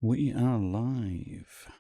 We are live.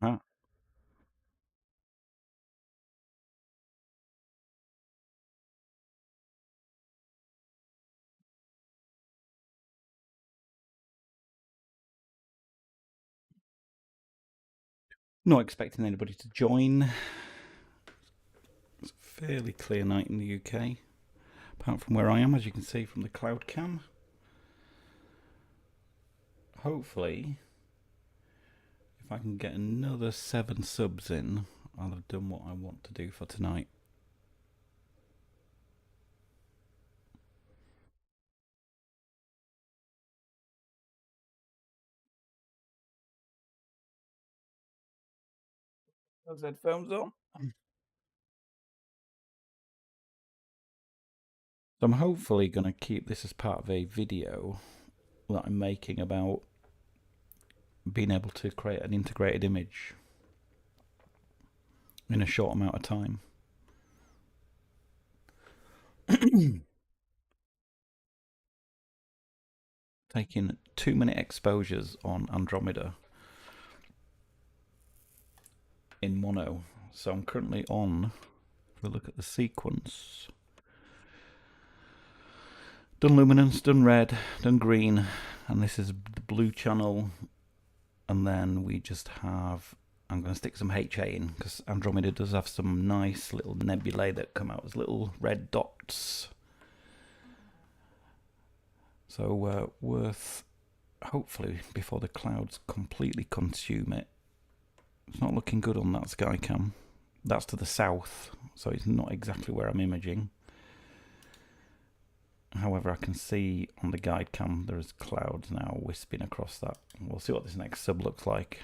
Ah, not expecting anybody to join. It's a fairly clear night in the UK, apart from where I am, as you can see from the cloud cam. Hopefully, if I can get another 7 subs in, I'll have done what I want to do for tonight. Those headphones on. So I'm hopefully going to keep this as part of a video that I'm making about being able to create an integrated image in a short amount of time. Taking 2-minute exposures on Andromeda in mono. So I'm currently on, if we look at the sequence, done luminance, done red, done green, and this is the blue channel, and then we just have, I'm going to stick some HA in, because Andromeda does have some nice little nebulae that come out as little red dots. So worth, hopefully, before the clouds completely consume it. It's not looking good on that sky cam. That's to the south, so it's not exactly where I'm imaging. However, I can see on the guide cam there's clouds now wisping across that. We'll see what this next sub looks like.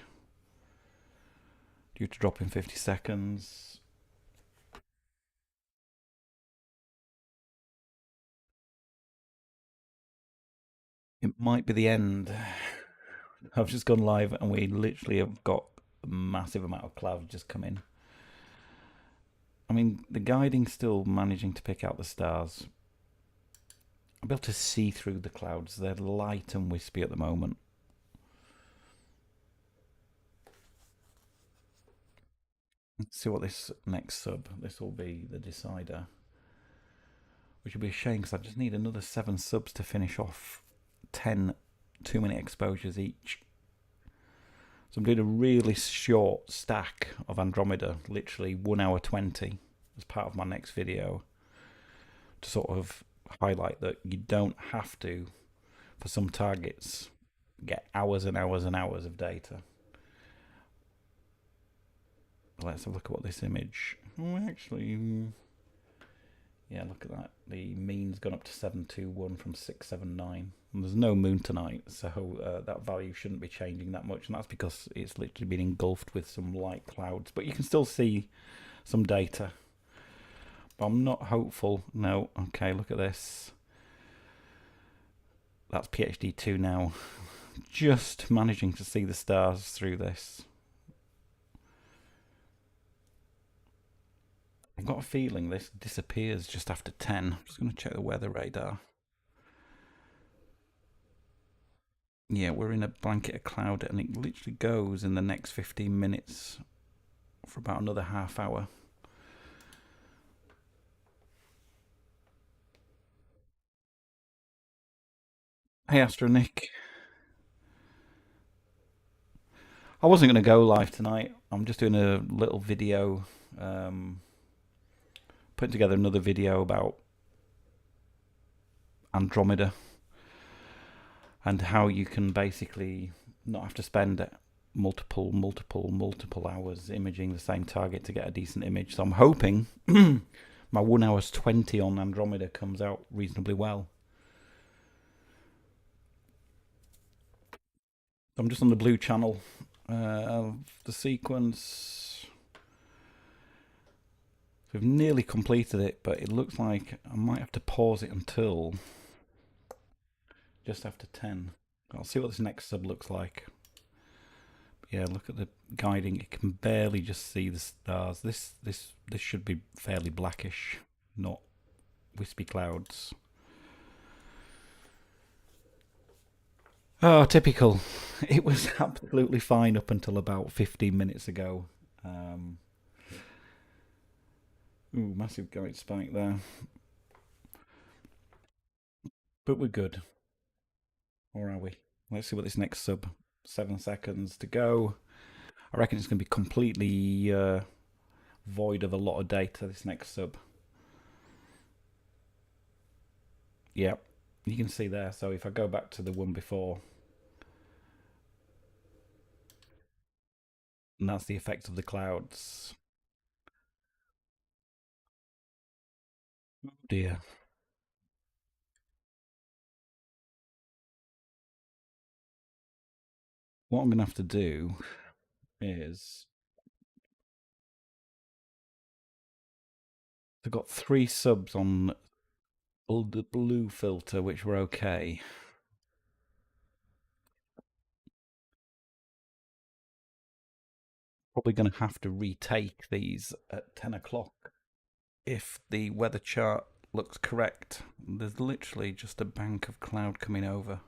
Due to drop in 50 seconds. It might be the end. I've just gone live and we literally have got a massive amount of clouds just come in. I mean, the guiding's still managing to pick out the stars. I'll be able to see through the clouds. They're light and wispy at the moment. Let's see what this next sub, this will be the decider. Which would be a shame because I just need another 7 subs to finish off 10 2-minute exposures each. So I'm doing a really short stack of Andromeda, literally 1 hour 20 as part of my next video, to sort of highlight that you don't have to, for some targets, get hours and hours and hours of data. Let's have a look at what this image, oh actually, yeah, look at that. The mean's gone up to 721 from 679. And there's no moon tonight, so that value shouldn't be changing that much. And that's because it's literally been engulfed with some light clouds. But you can still see some data. But I'm not hopeful. No, okay, look at this. That's PhD 2 now. Just managing to see the stars through this. I've got a feeling this disappears just after 10. I'm just going to check the weather radar. Yeah, we're in a blanket of cloud and it literally goes in the next 15 minutes for about another half hour. Hey Astro Nick. I wasn't going to go live tonight. I'm just doing a little video, putting together another video about Andromeda and how you can basically not have to spend multiple hours imaging the same target to get a decent image. So I'm hoping my 1 hour's 20 on Andromeda comes out reasonably well. I'm just on the blue channel of the sequence. We've nearly completed it, but it looks like I might have to pause it until just after 10. I'll see what this next sub looks like. Yeah, look at the guiding. You can barely just see the stars. This should be fairly blackish, not wispy clouds. Oh, typical. It was absolutely fine up until about 15 minutes ago. Ooh, massive guide spike there. But we're good. Or are we? Let's see what this next sub. 7 seconds to go. I reckon it's going to be completely void of a lot of data, this next sub. Yep, you can see there. So if I go back to the one before, and that's the effect of the clouds. Oh dear. What I'm going to have to do is I've got 3 subs on the blue filter, which were okay. Probably going to have to retake these at 10 o'clock if the weather chart looks correct. There's literally just a bank of cloud coming over.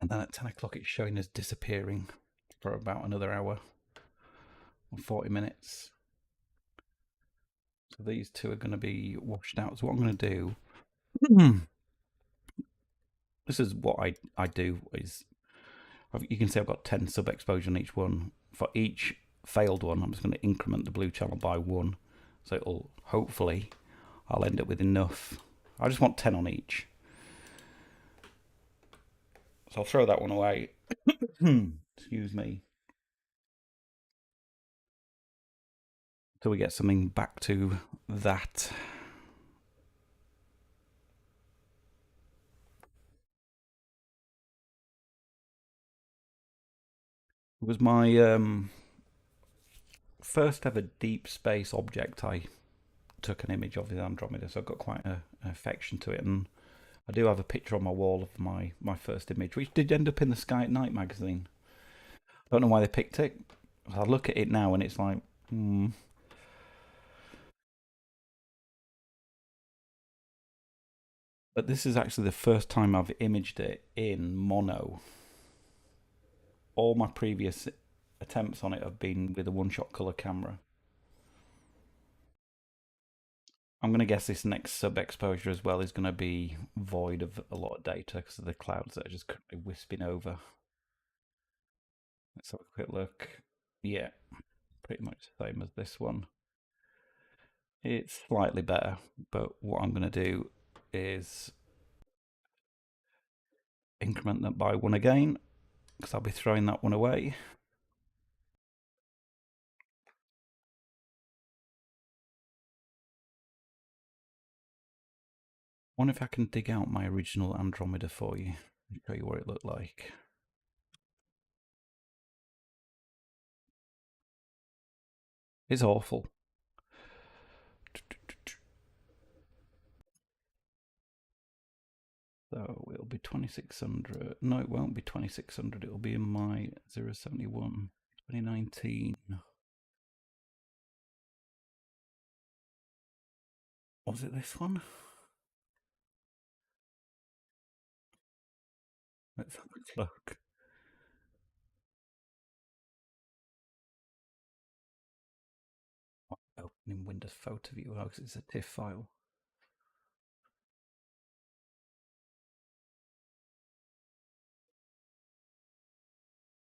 And then at 10 o'clock it's showing us disappearing for about another hour or 40 minutes. So these two are going to be washed out. So what I'm going to do, this is what I do, is you can see I've got 10 sub exposure on each one. For each failed one, I'm just going to increment the blue channel by 1. So it'll, hopefully, I'll end up with enough. I just want 10 on each. So I'll throw that one away. Excuse me. Till we get something back to that. It was my first ever deep space object I took an image of with Andromeda, so I've got quite an affection to it, and I do have a picture on my wall of my first image, which did end up in the Sky at Night magazine. I don't know why they picked it. I look at it now and it's like, But this is actually the first time I've imaged it in mono. All my previous attempts on it have been with a one-shot color camera. I'm going to guess this next sub-exposure as well is going to be void of a lot of data because of the clouds that are just currently wisping over. Let's have a quick look. Yeah, pretty much the same as this one. It's slightly better, but what I'm going to do is increment that by 1 again because I'll be throwing that one away. I wonder if I can dig out my original Andromeda for you and show you what it looked like. It's awful. So it'll be 2600. No, it won't be 2600. It'll be in my 071 2019. Was it this one? Let's have a look. Opening Windows Photo Viewer because it's a TIFF file.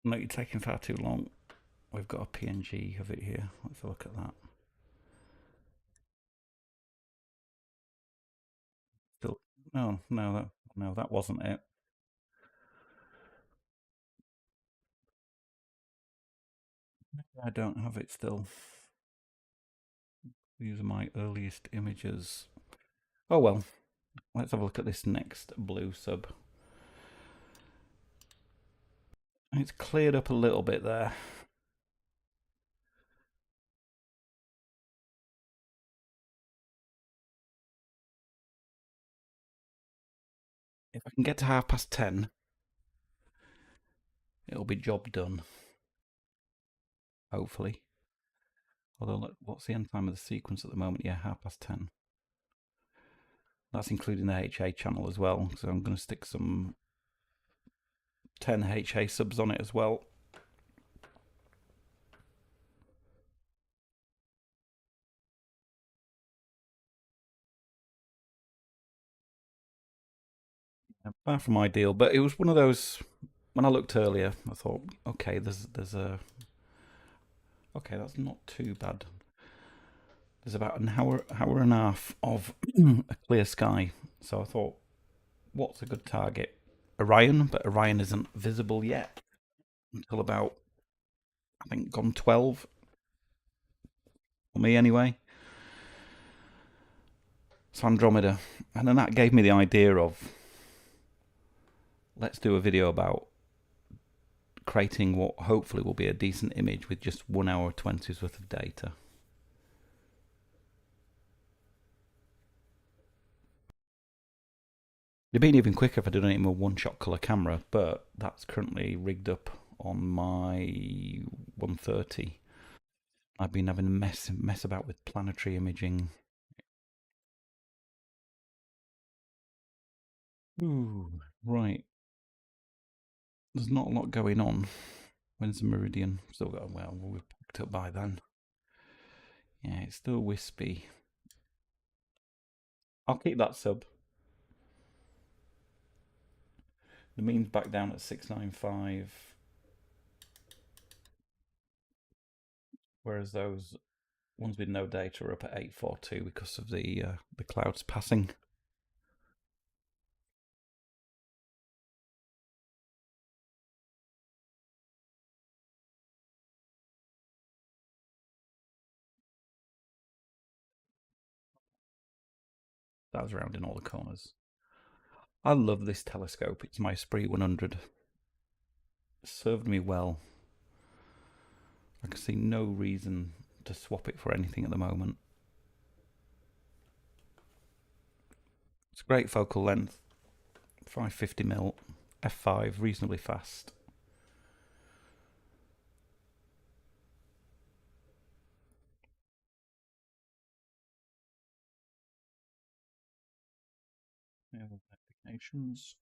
No, you're taking far too long. We've got a PNG of it here. Let's have a look at that. No, no, that wasn't it. I don't have it still. These are my earliest images. Oh well, let's have a look at this next blue sub. It's cleared up a little bit there. If I can get to 10:30, it'll be job done, hopefully. Although, what's the end time of the sequence at the moment? Yeah, 10:30. That's including the HA channel as well. So I'm going to stick some 10 HA subs on it as well. Far from ideal, but it was one of those. When I looked earlier, I thought, okay, there's a okay, that's not too bad. There's about an hour and a half of a clear sky. So I thought, what's a good target? Orion, but Orion isn't visible yet until about, I think, gone 12 for me anyway. So Andromeda, and then that gave me the idea of let's do a video about creating what hopefully will be a decent image with just 1 hour 20's worth of data. It'd been even quicker if I'd done it in a one-shot color camera, but that's currently rigged up on my 130. I've been having a mess about with planetary imaging. Ooh, right. There's not a lot going on. When's the meridian? Still got, well, we're packed up by then. Yeah, it's still wispy. I'll keep that sub. The mean's back down at 695, whereas those ones with no data are up at 842 because of the clouds passing. That was rounding all the corners. I love this telescope. It's my Esprit 100. It served me well. I can see no reason to swap it for anything at the moment. It's great focal length, 550mm, f5, reasonably fast. Notifications.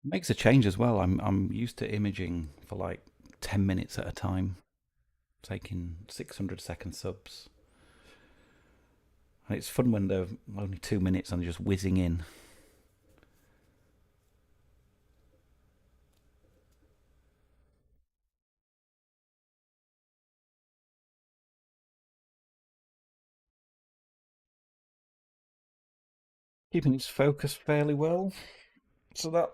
Makes a change as well. I'm used to imaging for like 10 minutes at a time, taking 600-second subs. And it's fun when they're only 2 minutes and just whizzing in. Keeping its focus fairly well. So that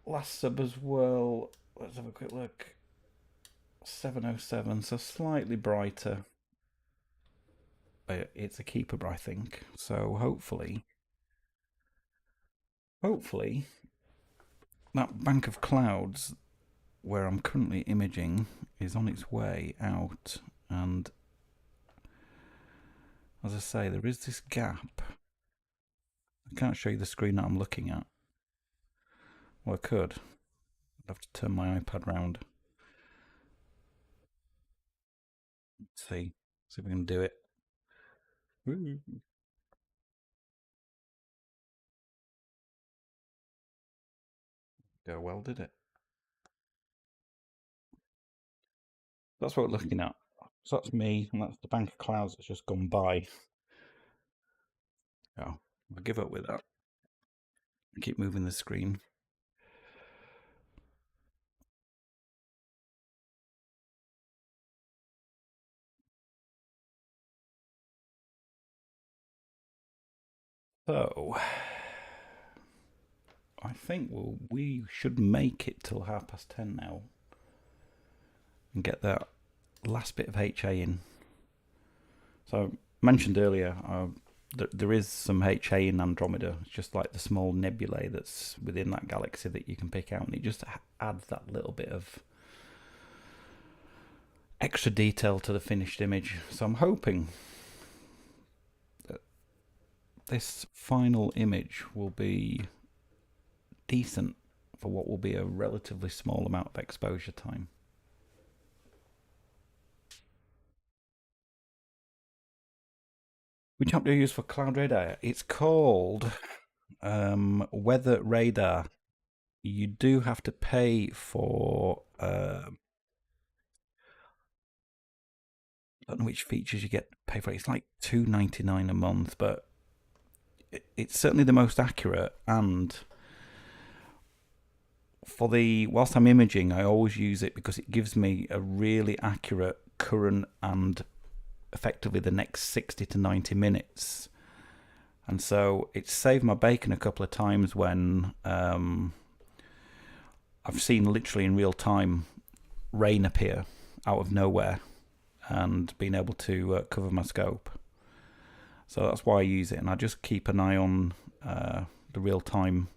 last sub as well. Let's have a quick look. 707, so slightly brighter. But it's a keeper, I think. So hopefully, that bank of clouds where I'm currently imaging is on its way out. And as I say, there is this gap. I can't show you the screen that I'm looking at. Well, I could. I'd have to turn my iPad round. Let's see. See if we can do it. Go well, did it? That's what we're looking at. So that's me, and that's the bank of clouds that's just gone by. Oh, I'll give up with that. Keep moving the screen. So, I think we should make it till 10:30 now and get that last bit of HA in. So, I mentioned earlier, there is some HA in Andromeda. It's just like the small nebulae that's within that galaxy that you can pick out, and it just adds that little bit of extra detail to the finished image. So I'm hoping that this final image will be decent for what will be a relatively small amount of exposure time. Which app do you use for cloud radar? It's called Weather Radar. You do have to pay for. I don't know which features you get to pay for. It's like $2.99 a month, but it's certainly the most accurate. And for whilst I'm imaging, I always use it because it gives me a really accurate current and effectively the next 60 to 90 minutes. And so it's saved my bacon a couple of times when I've seen literally in real time rain appear out of nowhere and been able to cover my scope. So that's why I use it, and I just keep an eye on the real time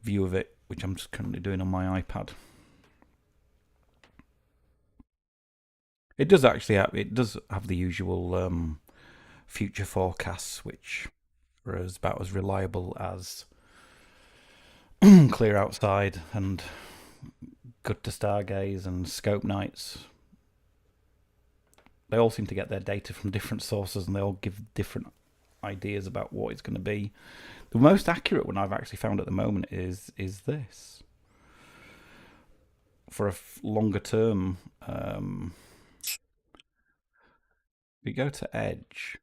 view of it, which I'm just currently doing on my iPad. It does actually have the usual future forecasts, which are about as reliable as clear outside and good to stargaze and scope nights. They all seem to get their data from different sources, and they all give different ideas about what it's going to be. The most accurate one I've actually found at the moment is this. For a longer term, if you go to Edge,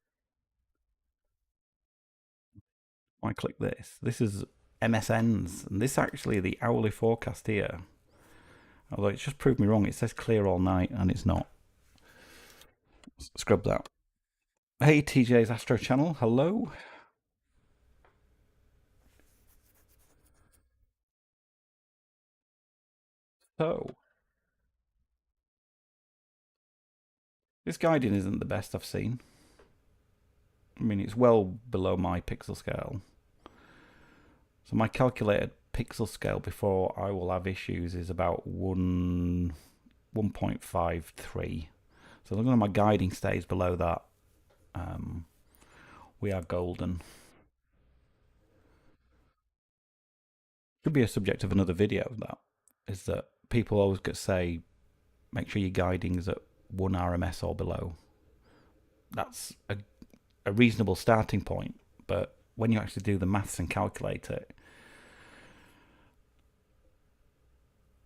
I click this. This is MSN's, and this actually the hourly forecast here. Although it's just proved me wrong. It says clear all night, and it's not. Scrub that. Hey, TJ's Astro Channel. Hello. So, this guiding isn't the best I've seen. I mean, it's well below my pixel scale. So my calculated pixel scale before I will have issues is about 1.53. So as long as my guiding stays below that, we are golden. Could be a subject of another video. That is that people always say, make sure your guiding is at 1 RMS or below. That's a reasonable starting point, but when you actually do the maths and calculate it,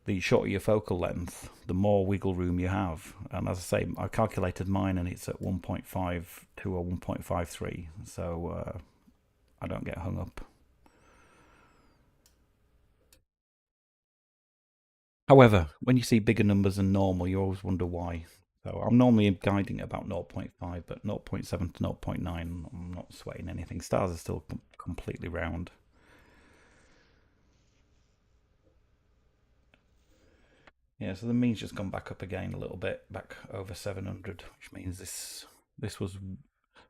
the shorter your focal length, the more wiggle room you have. And as I say, I calculated mine and it's at 1.52 or 1.53, so I don't get hung up. However, when you see bigger numbers than normal, you always wonder why. So I'm normally guiding at about 0.5, but 0.7 to 0.9, I'm not sweating anything. Stars are still completely round. Yeah, so the mean's just gone back up again a little bit, back over 700, which means this was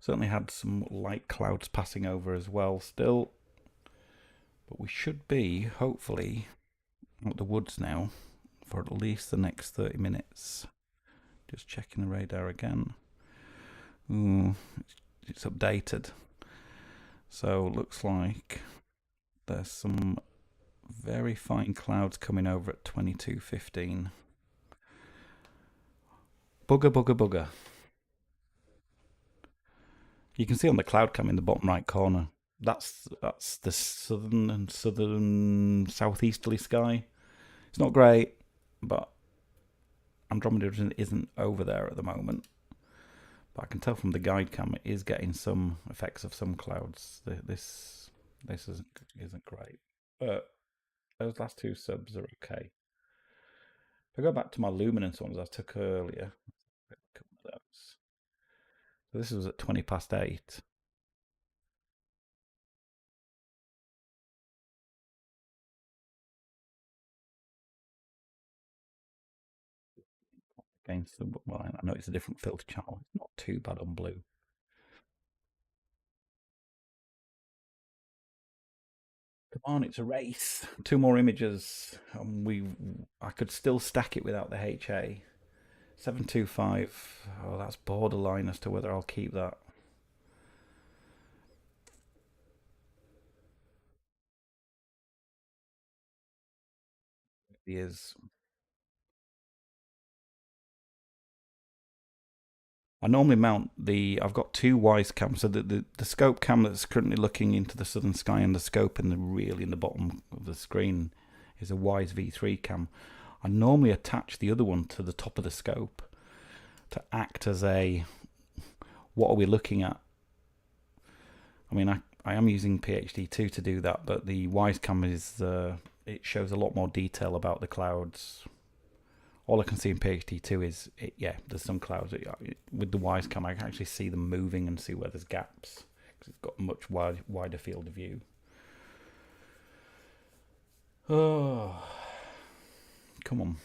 certainly had some light clouds passing over as well still. But we should be, hopefully, out the woods now for at least the next 30 minutes. Just checking the radar again. Ooh, it's updated. So it looks like there's some very fine clouds coming over at 22:15. Bugger, bugger, bugger. You can see on the cloud cam in the bottom right corner. That's the southern southeasterly sky. It's not great, but Andromeda isn't over there at the moment. But I can tell from the guide cam it is getting some effects of some clouds. This isn't great, but those last two subs are okay. If I go back to my luminance ones I took earlier, so this was at 20 past 8. against the, well, I know it's a different filter channel. It's not too bad on blue. Come on, it's a race. Two more images. I could still stack it without the HA. 725. Oh, that's borderline as to whether I'll keep that. It is. I normally mount I've got two wise cams. So the scope cam that's currently looking into the southern sky and the scope in the bottom of the screen is a wise V3 cam. I normally attach the other one to the top of the scope to act as a, what are we looking at? I mean, I am using PhD2 to do that, but the wise cam is, it shows a lot more detail about the clouds. All I can see in PhD2 is, yeah, there's some clouds. With the wise cam, I can actually see them moving and see where there's gaps, because it's got a much wider field of view. Oh, come on.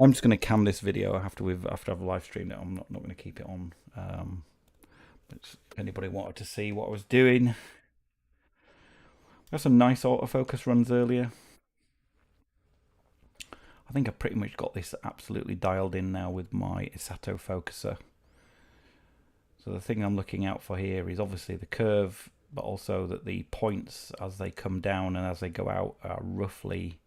I'm just going to cam this video after I've live streamed it. I'm not going to keep it on. But if anybody wanted to see what I was doing, got some nice autofocus runs earlier. I think I pretty much got this absolutely dialed in now with my Isato focuser. So the thing I'm looking out for here is obviously the curve, but also that the points as they come down and as they go out are roughly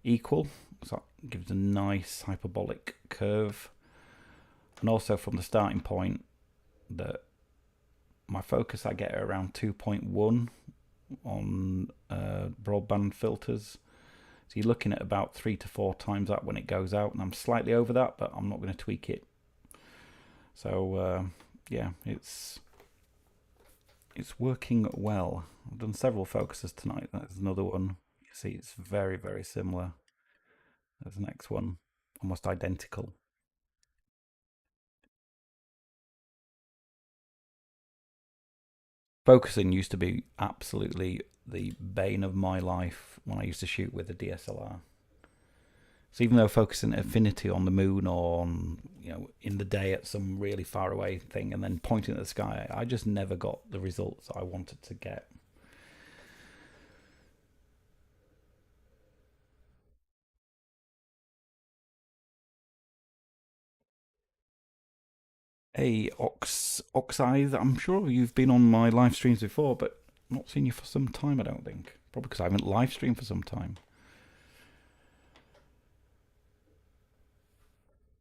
equal. So it gives a nice hyperbolic curve. And also from the starting point, that my focus I get around 2.1 on broadband filters. So you're looking at about 3 to 4 times that when it goes out, and I'm slightly over that, but I'm not going to tweak it. So yeah, it's working well. I've done several focuses tonight. That's another one. You see, it's very, very similar. There's the next one, almost identical. Focusing used to be absolutely the bane of my life when I used to shoot with a DSLR. So even though focusing affinity on the moon or on, in the day at some really far away thing and then pointing at the sky, I just never got the results I wanted to get. Hey, Oxide, I'm sure you've been on my live streams before, but I've not seen you for some time, I don't think. Probably because I haven't live streamed for some time.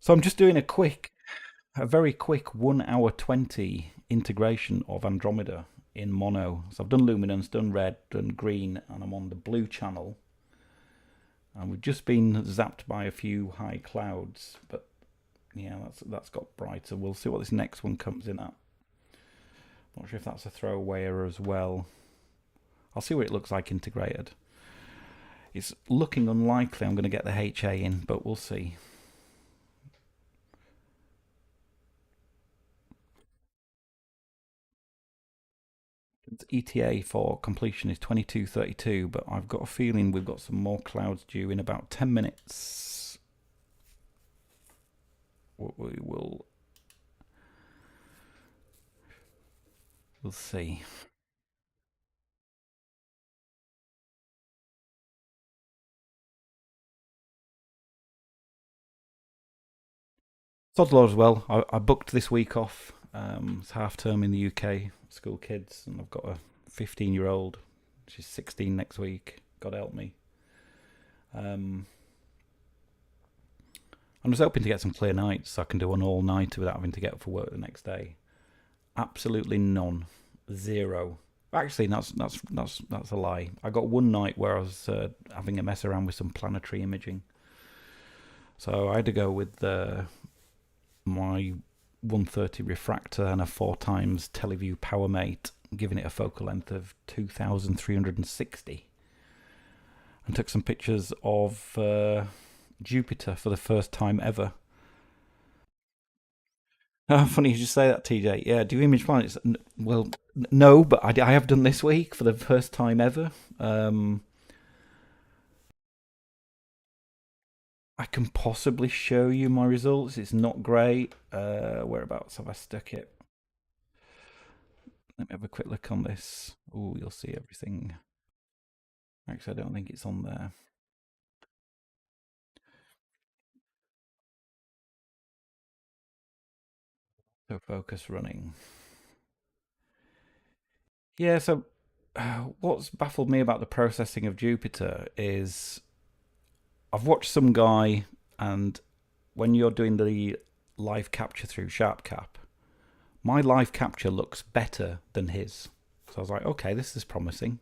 So I'm just doing a very quick 1 hour 20 integration of Andromeda in mono. So I've done luminance, done red, done green, and I'm on the blue channel. And we've just been zapped by a few high clouds, but yeah, that's got brighter. We'll see what this next one comes in at. Not sure if that's a throwaway as well. I'll see what it looks like integrated. It's looking unlikely I'm going to get the HA in, but we'll see. ETA for completion is 22:32, but I've got a feeling we've got some more clouds due in about 10 minutes. We'll see. Sod's Law as well. I booked this week off. It's half term in the UK, school kids, and I've got a 15-year-old. She's 16 next week. God help me. I'm just hoping to get some clear nights so I can do an all-nighter without having to get up for work the next day. Absolutely none. Zero. Actually, that's a lie. I got one night where I was having a mess around with some planetary imaging. So I had to go with my 130 refractor and a 4 times Teleview PowerMate, giving it a focal length of 2,360, and took some pictures of Jupiter for the first time ever. Oh, funny you just say that, TJ. Yeah, do you image planets? Well, no, but I have done this week for the first time ever. I can possibly show you my results. It's not great. Whereabouts have I stuck it? Let me have a quick look on this. Oh, you'll see everything. Actually, I don't think it's on there. So focus running. Yeah, so what's baffled me about the processing of Jupiter is I've watched some guy, and when you're doing the live capture through SharpCap, my live capture looks better than his. So I was like, okay, this is promising.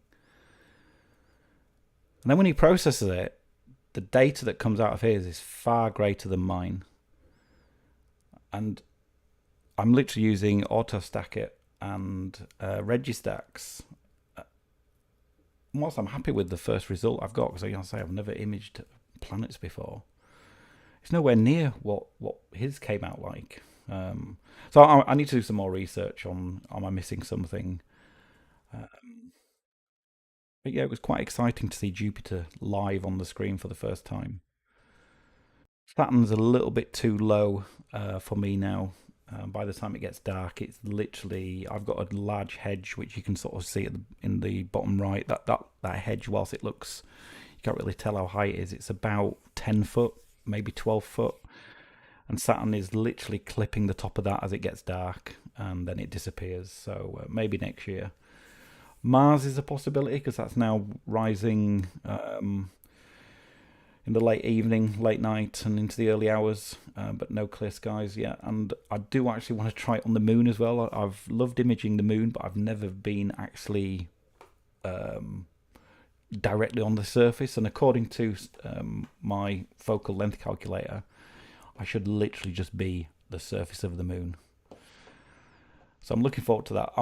And then when he processes it, the data that comes out of his is far greater than mine. And I'm literally using AutoStack and Registacks. Whilst I'm happy with the first result I've got, because I say I've never imaged planets before, it's nowhere near what his came out like. So I need to do some more research on am I missing something. But yeah, it was quite exciting to see Jupiter live on the screen for the first time. Saturn's a little bit too low for me now. By the time it gets dark, it's literally I've got a large hedge which you can sort of see in the bottom right. That hedge, whilst it looks, you can't really tell how high it is. It's about 10 foot, maybe 12 foot, and Saturn is literally clipping the top of that as it gets dark, and then it disappears. So maybe next year. Mars is a possibility because that's now rising in the late evening, late night, and into the early hours, but no clear skies yet. And I do actually want to try it on the moon as well. I've loved imaging the moon, but I've never been actually directly on the surface. And according to my focal length calculator, I should literally just be the surface of the moon. So I'm looking forward to that.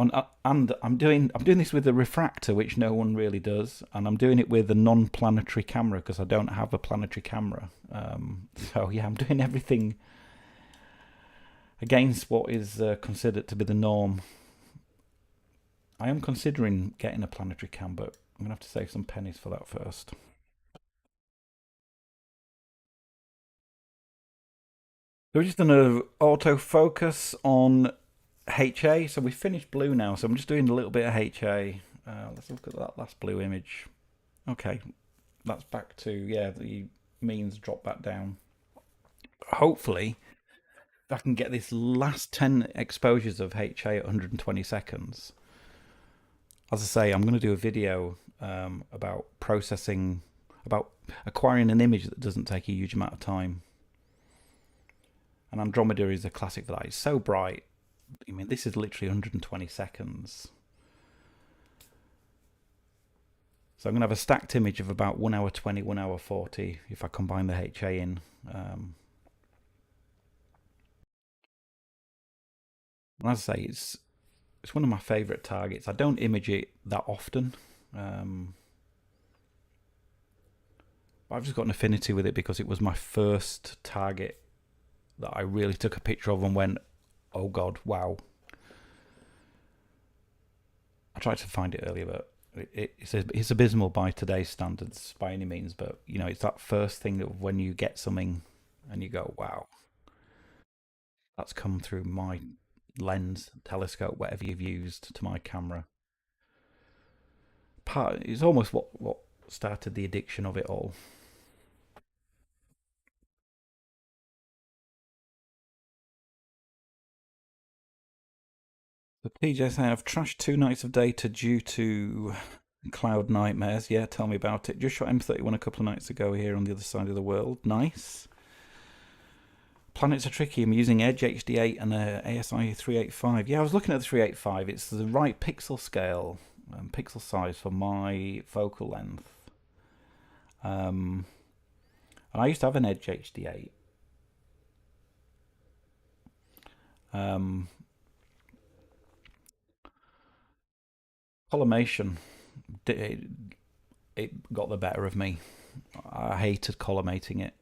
And I'm doing this with a refractor, which no one really does, and I'm doing it with a non-planetary camera because I don't have a planetary camera. So yeah, I'm doing everything against what is considered to be the norm. I am considering getting a planetary cam, but I'm gonna have to save some pennies for that first. So we're just going to autofocus on HA. So we finished blue now. So I'm just doing a little bit of HA. Let's look at that last blue image. Okay, that's back to, yeah, the means drop back down. Hopefully, if I can get this last 10 exposures of HA at 120 seconds. As I say, I'm going to do a video about processing, about acquiring an image that doesn't take a huge amount of time. And Andromeda is a classic for that. It's so bright. I mean, this is literally 120 seconds. So I'm going to have a stacked image of about 1 hour 20, 1 hour 40 if I combine the HA in. And as I say, it's one of my favourite targets. I don't image it that often. But I've just got an affinity with it because it was my first target that I really took a picture of and went, oh God, wow. I tried to find it earlier, but it's abysmal by today's standards by any means. But you know, it's that first thing that when you get something and you go, wow, that's come through my lens, telescope, whatever you've used to my camera. It's almost what started the addiction of it all. The PJ saying I've trashed 2 nights of data due to cloud nightmares. Yeah, tell me about it. Just shot M31 a couple of nights ago here on the other side of the world. Nice. Planets are tricky. I'm using Edge HD8 and a ASI 385. Yeah, I was looking at the 385. It's the right pixel scale, pixel size for my focal length. And I used to have an Edge HD8. Collimation, it got the better of me. I hated collimating it.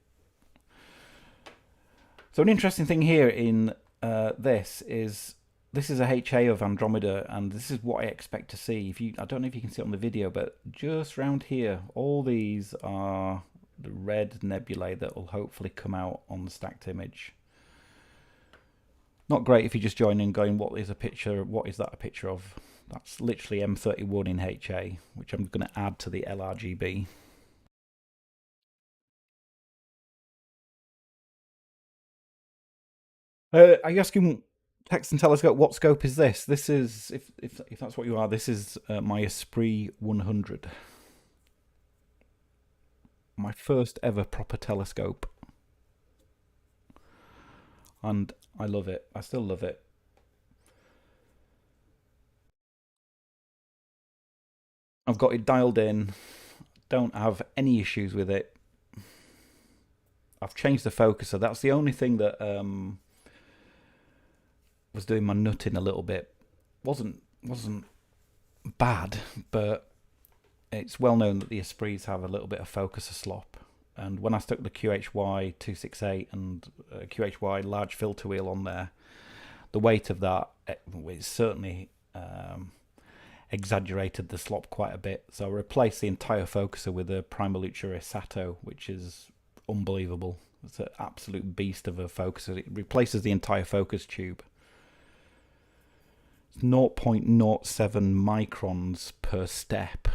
So an interesting thing here in this is a HA of Andromeda, and this is what I expect to see. I don't know if you can see it on the video, but just round here, all these are the red nebulae that will hopefully come out on the stacked image. Not great if you just join in going, what is a picture? What is that a picture of? That's literally M31 in HA, which I'm going to add to the LRGB. Are you asking text and telescope, what scope is this? This is, if that's what you are, this is my Esprit 100. My first ever proper telescope. And I love it. I still love it. I've got it dialed in. Don't have any issues with it. I've changed the focuser. That's the only thing that was doing my nutting a little bit. Wasn't bad, but it's well known that the Esprits have a little bit of focuser slop. And when I stuck the QHY 268 and QHY large filter wheel on there, the weight of that is certainly exaggerated the slop quite a bit. So I replaced the entire focuser with a Primaluccia Isato, which is unbelievable. It's an absolute beast of a focuser. It replaces the entire focus tube. It's 0.07 microns per step.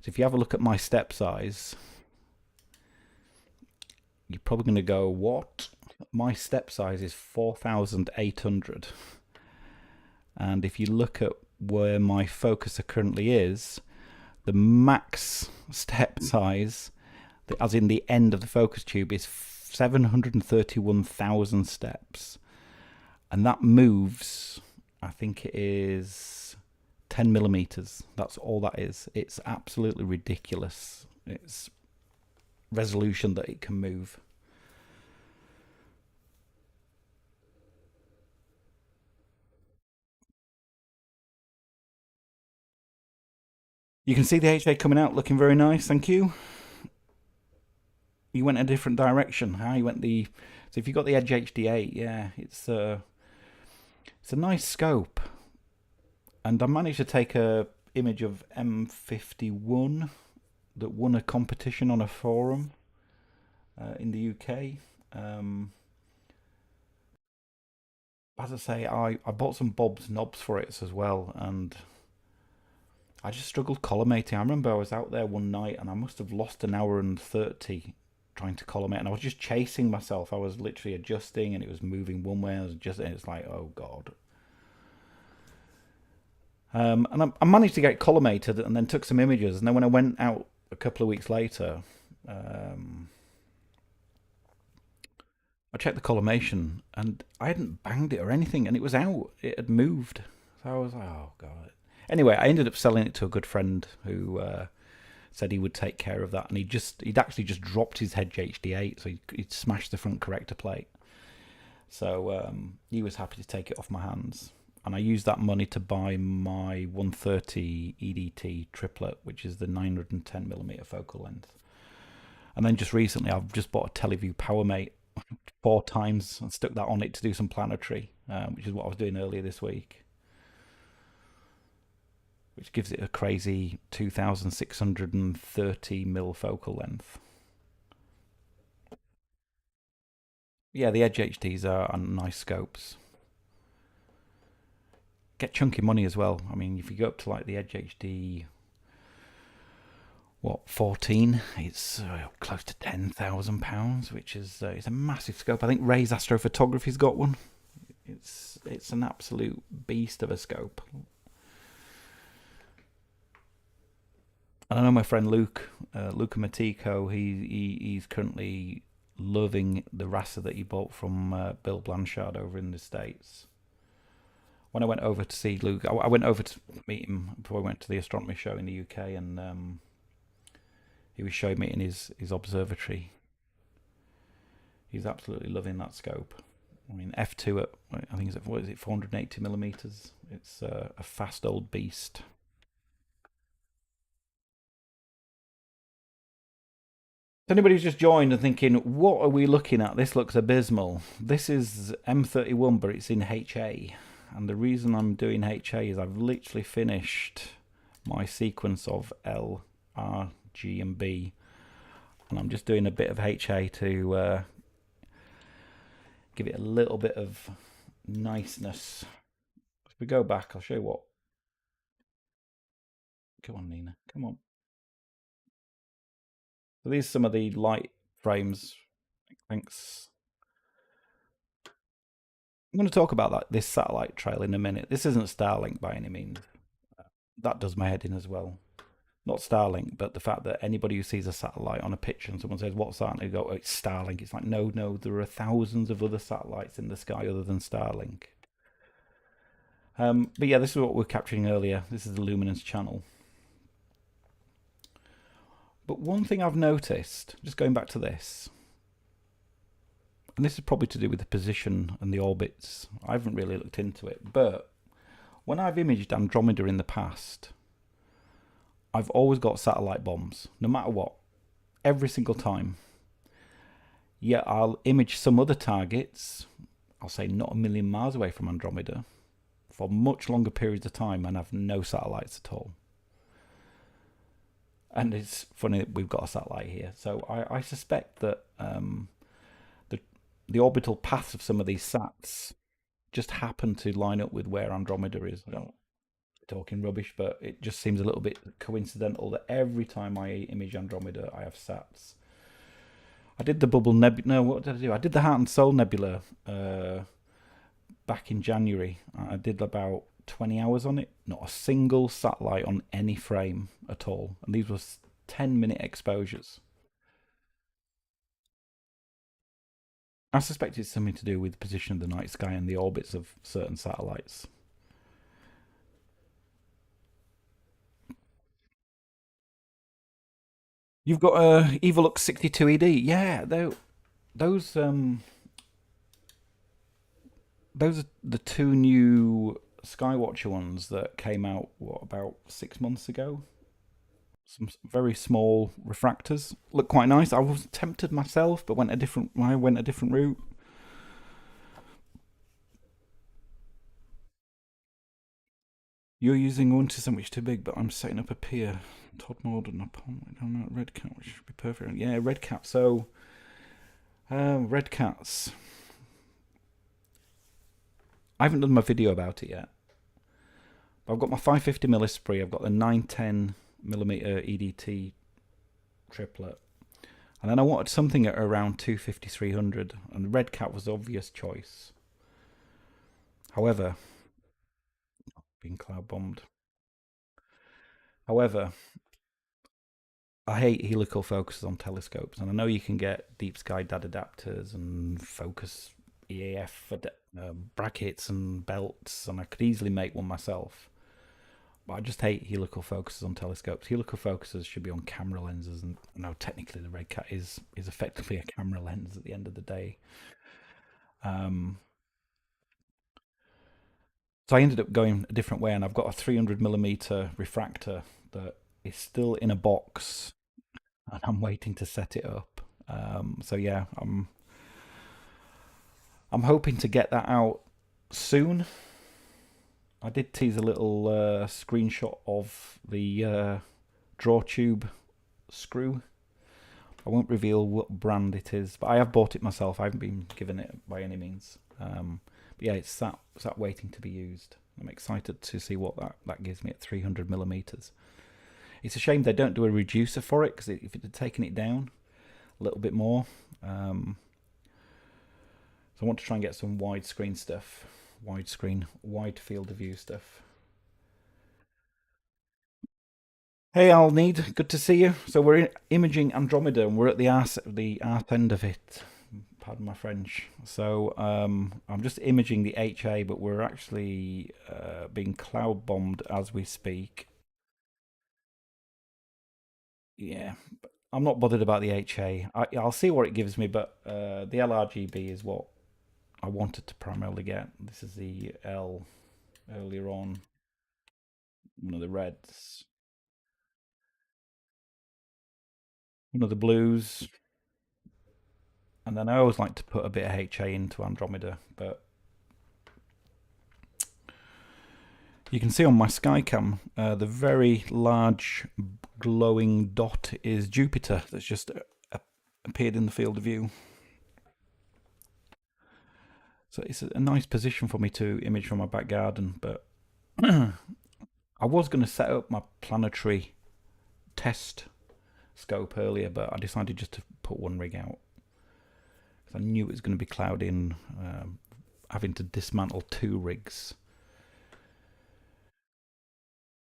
So if you have a look at my step size, you're probably going to go, what? My step size is 4,800. And if you look at where my focuser currently is, the max step size, as in the end of the focus tube, is 731,000 steps. And that moves, I think it is 10 millimeters. That's all that is. It's absolutely ridiculous. It's resolution that it can move. You can see the HA coming out looking very nice, thank you. You went a different direction. How you went the so if you got the Edge HD8, yeah, it's a nice scope. And I managed to take a image of M51 that won a competition on a forum in the UK. As I say, I bought some Bob's knobs for it as well, and I just struggled collimating. I remember I was out there one night and I must have lost an hour and 30 trying to collimate, and I was just chasing myself. I was literally adjusting and it was moving one way, and I was adjusting, and it's like, oh god. And I managed to get collimated and then took some images, and then when I went out a couple of weeks later, I checked the collimation and I hadn't banged it or anything, and it was out. It had moved. So I was like, oh god. Anyway, I ended up selling it to a good friend who said he would take care of that, and he'd actually just dropped his Edge HD8, so he'd smashed the front corrector plate. So he was happy to take it off my hands, and I used that money to buy my 130 EDT triplet, which is the 910mm focal length. And then just recently, I've just bought a Teleview PowerMate 4 times and stuck that on it to do some Planetary, which is what I was doing earlier this week, which gives it a crazy 2,630mm focal length. Yeah, the Edge HDs are nice scopes. Get chunky money as well. I mean, if you go up to like the Edge HD, what, 14, it's close to £10,000, which is it's a massive scope. I think Ray's Astrophotography's got one. It's an absolute beast of a scope. And I know my friend Luca Matico, he's currently loving the Rasa that he bought from Bill Blanchard over in the States. When I went over to see Luke, I went over to meet him before I went to the astronomy show in the UK, and he was showing me in his observatory. He's absolutely loving that scope. I mean, f2 at, I think, what is it, 480mm? It's a fast old beast. If anybody's just joined and thinking, what are we looking at? This looks abysmal. This is M31, but it's in HA. And the reason I'm doing HA is I've literally finished my sequence of L, R, G, and B. and I'm just doing a bit of HA to give it a little bit of niceness. If we go back, I'll show you what. Come on, Nina. Come on. So these are some of the light frames. Thanks. I'm going to talk about this satellite trail in a minute. This isn't Starlink by any means. That does my head in as well. Not Starlink, but the fact that anybody who sees a satellite on a picture and someone says, "What's that?" and they go, "Oh, it's Starlink." It's like, no, there are thousands of other satellites in the sky other than Starlink. But yeah, this is what we were capturing earlier. This is the luminance channel. But one thing I've noticed, just going back to this, and this is probably to do with the position and the orbits. I haven't really looked into it, but when I've imaged Andromeda in the past, I've always got satellite bombs, no matter what, every single time. Yet I'll image some other targets, I'll say not a million miles away from Andromeda, for much longer periods of time and have no satellites at all. And it's funny that we've got a satellite here. So I suspect that the orbital paths of some of these sats just happen to line up with where Andromeda is. I don't talking rubbish, but it just seems a little bit coincidental that every time I image Andromeda, I have sats. I did the Bubble Nebula. No, what did I do? I did the Heart and Soul Nebula back in January. I did about 20 hours on it. Not a single satellite on any frame at all. And these were 10-minute exposures. I suspect it's something to do with the position of the night sky and the orbits of certain satellites. You've got a Evolux 62ED. Yeah, those those are the two new Skywatcher ones that came out about 6 months ago. Some very small refractors look quite nice. I was tempted myself, but I went a different route. You're using one to something too big, but I'm setting up a pier. Todd Morden upon Red Cat, which should be perfect. Yeah, Red Cat. So, Red Cats. I haven't done my video about it yet. I've got my 550 Millispree. I've got the 910 millimeter EDT triplet, and then I wanted something at around 250, 300, and the Red Cat was the obvious choice. However, being cloud bombed. However, I hate helical focuses on telescopes, and I know you can get deep sky DAD adapters and focus EAF brackets and belts, and I could easily make one myself. But I just hate helical focuses on telescopes. Helical focuses should be on camera lenses, and no, technically the Red Cat is effectively a camera lens at the end of the day. So I ended up going a different way, and I've got a 300 millimeter refractor that is still in a box, and I'm waiting to set it up. So yeah, I'm hoping to get that out soon. I did tease a little screenshot of the draw tube screw. I won't reveal what brand it is, but I have bought it myself. I haven't been given it by any means. But yeah, it's sat waiting to be used. I'm excited to see what that gives me at 300 millimeters. It's a shame they don't do a reducer for it, because if it had taken it down a little bit more. So I want to try and get some widescreen stuff. Wide field of view stuff. Hey Alneed, good to see you. So we're imaging Andromeda, and we're at the arse end of it. Pardon my French. So I'm just imaging the HA, but we're actually being cloud bombed as we speak. Yeah, I'm not bothered about the HA. I'll see what it gives me, but the LRGB is what I wanted to primarily get. This is the L earlier on, one of the reds, one of the blues, and then I always like to put a bit of HA into Andromeda, but you can see on my Skycam the very large glowing dot is Jupiter. That's just a appeared in the field of view. So it's a nice position for me to image from my back garden, but I was going to set up my Planetary test scope earlier, but I decided just to put one rig out because I knew it was going to be cloudy and having to dismantle 2 rigs.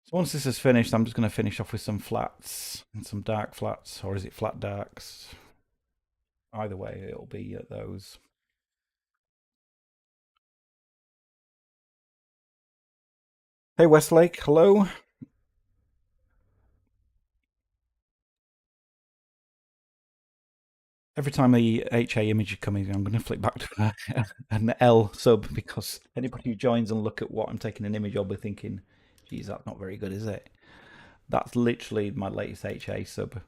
So once this is finished, I'm just going to finish off with some flats and some dark flats, or is it flat darks? Either way, it'll be those. Hey Westlake, hello. Every time the HA image is coming, I'm going to flick back to an L sub because anybody who joins and look at what I'm taking an image of will be thinking, geez, that's not very good, is it? That's literally my latest HA sub.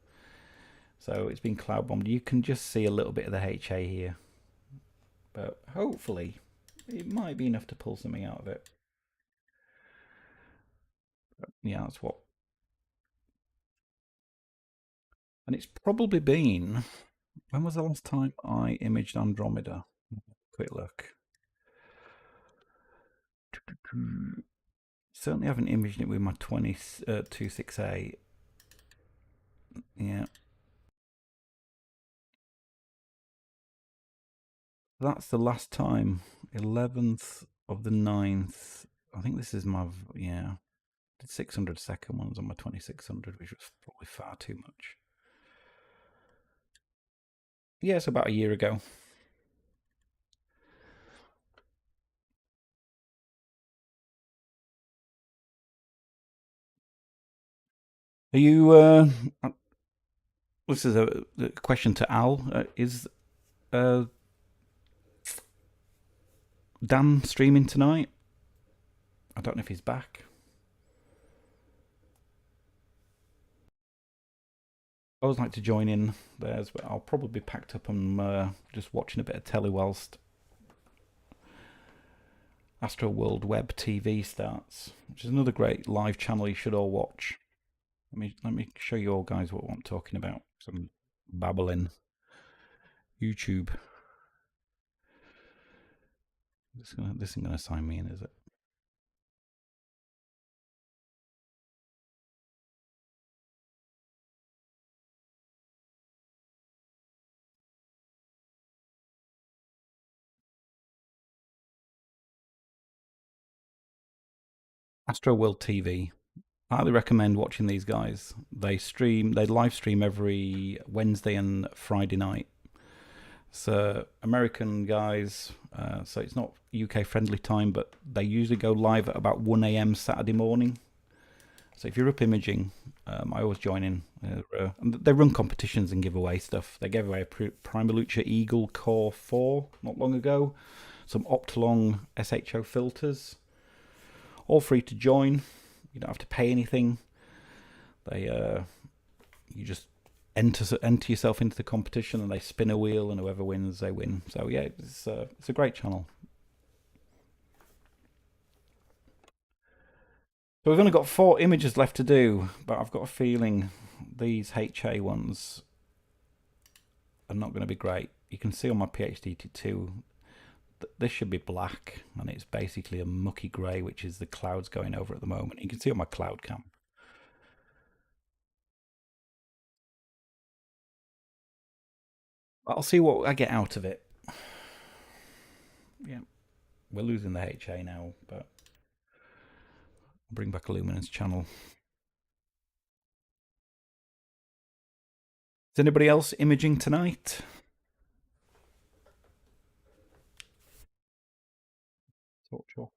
So it's been cloud bombed. You can just see a little bit of the HA here. But hopefully it might be enough to pull something out of it. But yeah, that's what. And it's probably been, when was the last time I imaged Andromeda? Quick look. Certainly haven't imaged it with my 26A. Yeah. That's the last time. 11th of the 9th. I think this is my, yeah. Did 600 second ones on my 2600, which was probably far too much. Yeah, it's about a year ago. Are you, this is a question to Al. Is uh, Dan streaming tonight? I don't know if he's back. I always like to join in theirs, but I'll probably be packed up and just watching a bit of telly whilst Astro World Web TV starts, which is another great live channel you should all watch. Let me show you all guys what I'm talking about. Some babbling. YouTube. This isn't gonna sign me in, is it? Astro World TV. I highly recommend watching these guys. They live stream every Wednesday and Friday night. So American guys, so it's not UK friendly time, but they usually go live at about 1 a.m. Saturday morning. So if you're up imaging, I always join in. They run competitions and give away stuff. They gave away a Primalucha Eagle Core 4 not long ago. Some Optolong SHO filters. All free to join. You don't have to pay anything. You just enter yourself into the competition and they spin a wheel and whoever wins, they win. So yeah, it's a great channel. So we've only got 4 images left to do, but I've got a feeling these HA ones are not going to be great. You can see on my PhD2, this should be black, and it's basically a mucky grey, which is the clouds going over at the moment. You can see on my cloud cam. I'll see what I get out of it. Yeah, we're losing the HA now, but I'll bring back Illuminance channel. Is anybody else imaging tonight? Torch off.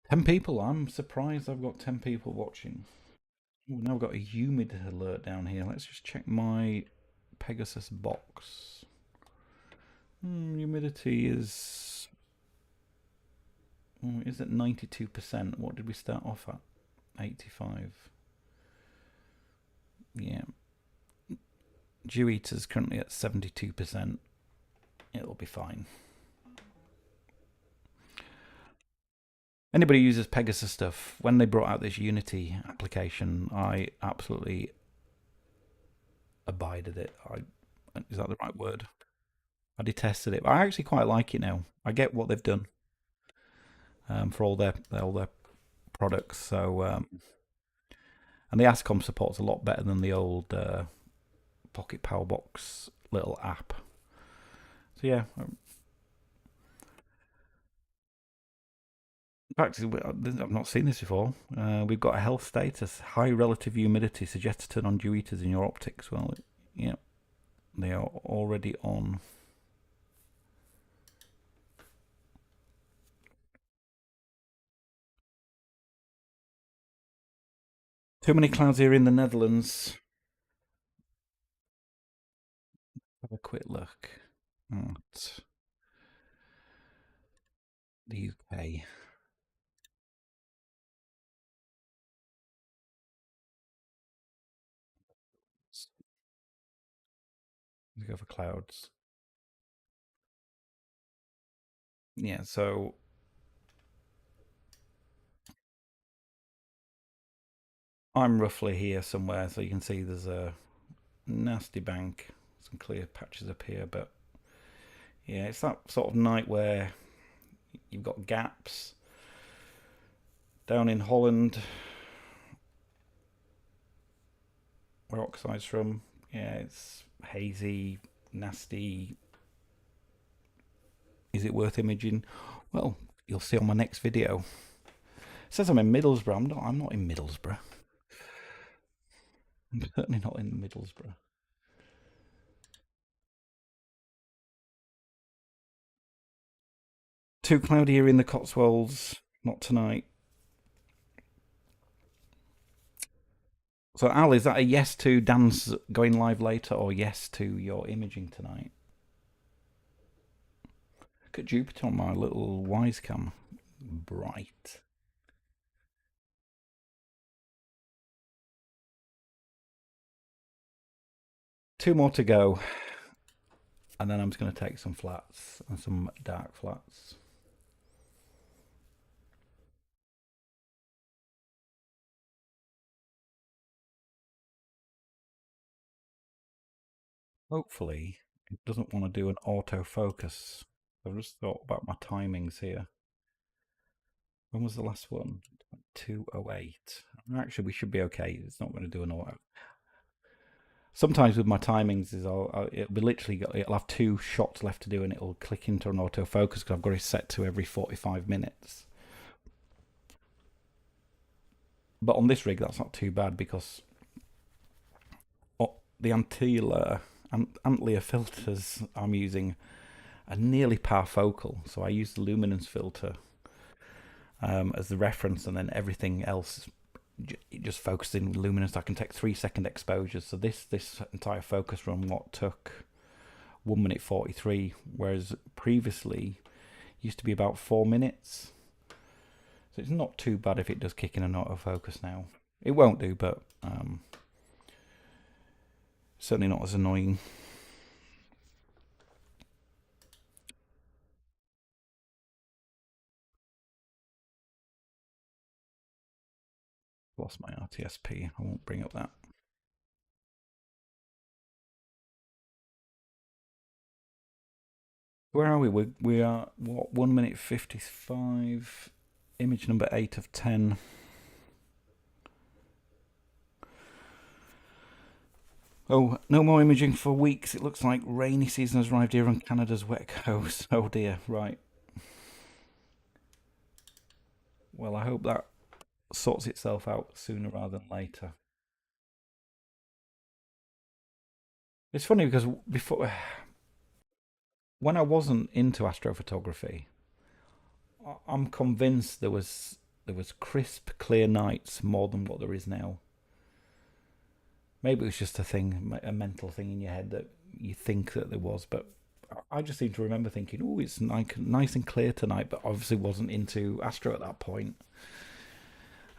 10 people. I'm surprised I've got 10 people watching. Ooh, now I've got a humid alert down here. Let's just check my Pegasus box. Humidity is at 92%. What did we start off at? 85. Yeah. Dew Eater's currently at 72%. It'll be fine. Anybody who uses Pegasus stuff, when they brought out this Unity application, I absolutely abided it. Is that the right word? I detested it. I actually quite like it now. I get what they've done for all their products. So and the ASCOM support's a lot better than the old Pocket Powerbox little app. So yeah, in fact, I've not seen this before. We've got a health status: high relative humidity suggests to turn on dew eaters in your optics. Well, yeah, they are already on. Too many clouds here in the Netherlands. Have a quick look at the UK. Let's go for clouds. Yeah, so I'm roughly here somewhere, so you can see there's a nasty bank, some clear patches up here, but yeah, it's that sort of night where you've got gaps. Down in Holland, where Oxide's from, yeah, it's hazy, nasty. Is it worth imaging? Well, you'll see on my next video. It says I'm in Middlesbrough. I'm not in Middlesbrough. I'm certainly not in Middlesbrough. Too cloudy here in the Cotswolds. Not tonight. So, Al, is that a yes to Dan's going live later or yes to your imaging tonight? Look at Jupiter on my little wise cam. Bright. Two more to go. And then I'm just going to take some flats and some dark flats. Hopefully, it doesn't want to do an autofocus. I've just thought about my timings here. When was the last one? 2:08. Actually, we should be okay. It's not going to do an auto. Sometimes with my timings is it'll be it'll have two shots left to do and it'll click into an autofocus because I've got it set to every 45 minutes. But on this rig, that's not too bad because the antlia filters I'm using are nearly parfocal. So I use the luminance filter as the reference, and then everything else just focusing luminance. I can take 3-second exposures. So this entire focus run took 1 minute 43, whereas previously used to be about 4 minutes. So it's not too bad if it does kick in an autofocus now. It won't do, but certainly not as annoying. Lost my RTSP. I won't bring up that. Where are we? We are, what, 1 minute 55. Image number 8 of 10. Oh, no more imaging for weeks. It looks like rainy season has arrived here on Canada's wet coast. Oh dear, right. Well, I hope that sorts itself out sooner rather than later. It's funny because before, when I wasn't into astrophotography, I'm convinced there was crisp, clear nights more than what there is now. Maybe it was just a mental thing in your head that you think that there was, but I just seem to remember thinking, "Oh, it's nice and clear tonight," but obviously wasn't into astro at that point.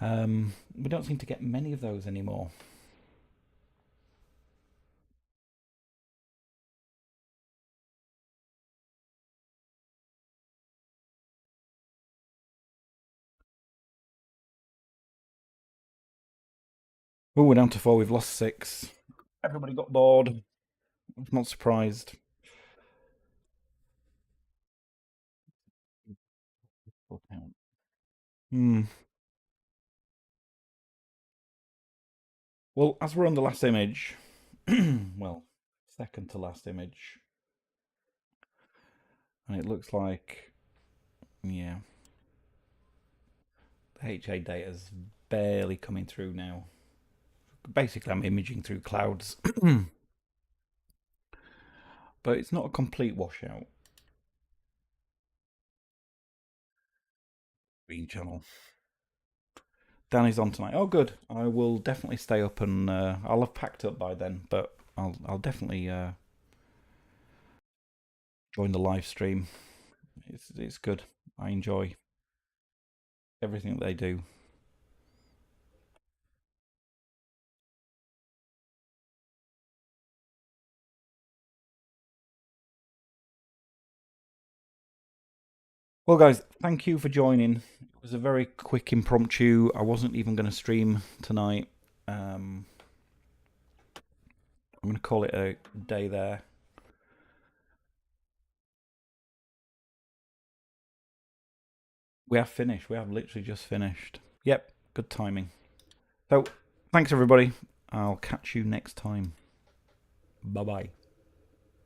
We don't seem to get many of those anymore. Oh, we're down to 4. We've lost 6. Everybody got bored. I'm not surprised. Hmm. Well, as we're on the last image, well, second to last image, and it looks like, yeah, the HA data's barely coming through now. Basically, I'm imaging through clouds, but it's not a complete washout. Green channel. Danny's on tonight. Oh, good. I will definitely stay up, and I'll have packed up by then. But I'll definitely join the live stream. It's good. I enjoy everything that they do. Well, guys, thank you for joining. It was a very quick impromptu. I wasn't even going to stream tonight. I'm going to call it a day there. We have finished. We have literally just finished. Yep, good timing. So, thanks everybody. I'll catch you next time. Bye bye.